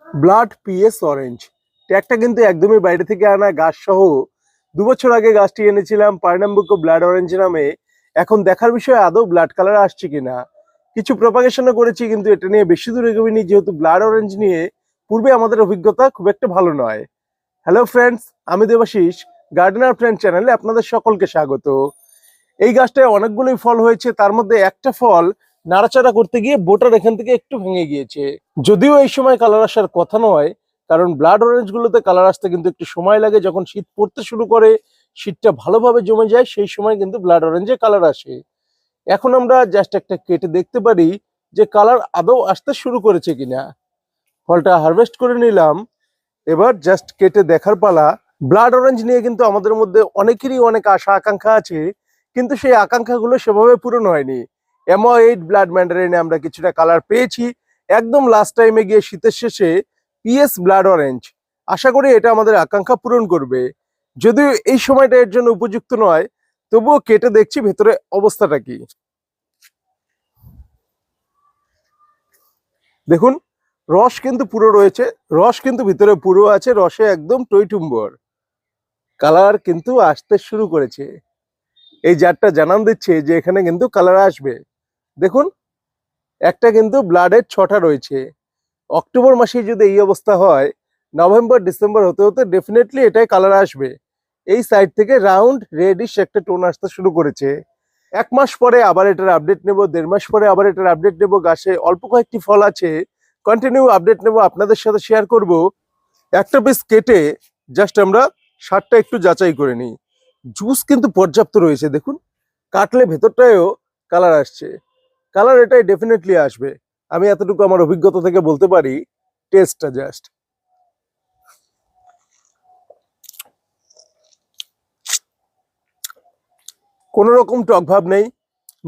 Blood PS orange ট্যাগটা কিন্তু একদমই বাইরে থেকে আনা গাছ সহ 2 বছর আগে গাছটি এনেছিলাম পার্নাম্বুকো ব্লাড অরেঞ্জ নামে। এখন দেখার বিষয় আদৌ ব্লাড কালার আসছে কিনা। কিছু প্রপাগেশনও করেছি কিন্তু এটা নিয়ে বেশি দূর এগোবিনি, যেহেতু ব্লাড অরেঞ্জ নিয়ে পূর্বে আমাদের অভিজ্ঞতা খুব একটা ভালো নয়। হ্যালো ফ্রেন্ডস, আমি দেবাশিস, গার্ডেনার ফ্রেন্ড চ্যানেলে আপনাদের সকলকে স্বাগত। এই গাছটায় অনেকগুলোই ফল হয়েছে, তার মধ্যে একটা ফল নাড়াচাড়া করতে গিয়ে বোটার এখান থেকে একটু ভেঙে গিয়েছে। যদিও এই সময় কালার আসার কথা নয়, কারণ ব্লাড অরেঞ্জ গুলোতে কালার আসতে কিন্তু একটু সময় লাগে। যখন শীত পড়তে শুরু করে, শীতটা ভালোভাবে জমে যায়, সেই সময় কিন্তু ব্লাড অরেঞ্জে কালার আসে। এখন আমরা জাস্ট একটা কেটে দেখতে পারি যে কালার আদৌ আসতে শুরু করেছে কিনা। ফলটা হারভেস্ট করে নিলাম, এবার জাস্ট কেটে দেখার পালা। ব্লাড অরেঞ্জ নিয়ে কিন্তু আমাদের মধ্যে অনেকেরই অনেক আশা আকাঙ্ক্ষা আছে, কিন্তু সেই আকাঙ্ক্ষাগুলো সেভাবে পূরণ হয়নি। এমো 8 ব্লাড ম্যান্ডারিনে আমরা কিছুটা কালার পেয়েছি, একদম লাস্ট টাইমে গিয়ে শীতের শেষে পিএস ব্লাড অরেঞ্জ। আশা করি এটা আমাদের আকাঙ্ক্ষা পূরণ করবে। যদিও এই সময়টা এর জন্য উপযুক্ত নয়, তবুও কেটে দেখছি ভেতরে অবস্থাটা কি। দেখুন, রস কিন্তু পুরো রয়েছে, রস কিন্তু ভিতরে পুরো আছে, রসে একদম টইটুম্বর। কালার কিন্তু আসতে শুরু করেছে, এই জারটা জানান দিচ্ছে যে এখানে কিন্তু কালার আসবে। দেখুন, একটা কিন্তু ব্লাডের 6টা রয়েছে। অক্টোবর মাসে যদি এই অবস্থা হয়, নভেম্বর ডিসেম্বর হতে হতে ডেফিনেটলি এটাই কালার আসবে। এই সাইড থেকে রাউন্ড রেডিশ একটা টোন আসতে শুরু করেছে। 1 মাস পরে আবার এটার আপডেট নেব, 1.5 মাস পরে আবার এটার আপডেট নেব। গাছে অল্প কয়েকটি ফল আছে, কন্টিনিউ আপডেট নেব, আপনাদের সাথে শেয়ার করব। একটা পিস কেটে জাস্ট আমরা স্বাদটা একটু যাচাই করে নিই। জুস কিন্তু পর্যাপ্ত রয়েছে, দেখুন কাটলে ভেতরটায়ও কালার আসছে। কালার এটাই ডেফিনেটলি আসবে, আমি এতটুকু আমার অভিজ্ঞতা থেকে বলতে পারি। টেস্টটা জাস্ট কোনো রকম টক ভাব নেই,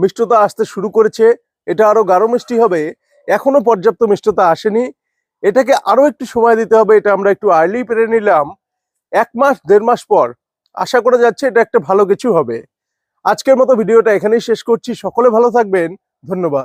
মিষ্টতা আসতে শুরু করেছে। এটা আরো গাঢ় মিষ্টি হবে, এখনো পর্যাপ্ত মিষ্টতা আসেনি, এটাকে আরো একটু সময় দিতে হবে। এটা আমরা একটু আর্লি পেরে নিলাম। 1 মাস 1.5 মাস পর আশা করা যাচ্ছে এটা একটা ভালো কিছু হবে। আজকের মতো ভিডিওটা এখানেই শেষ করছি। সকলে ভালো থাকবেন, ধন্যবাদ।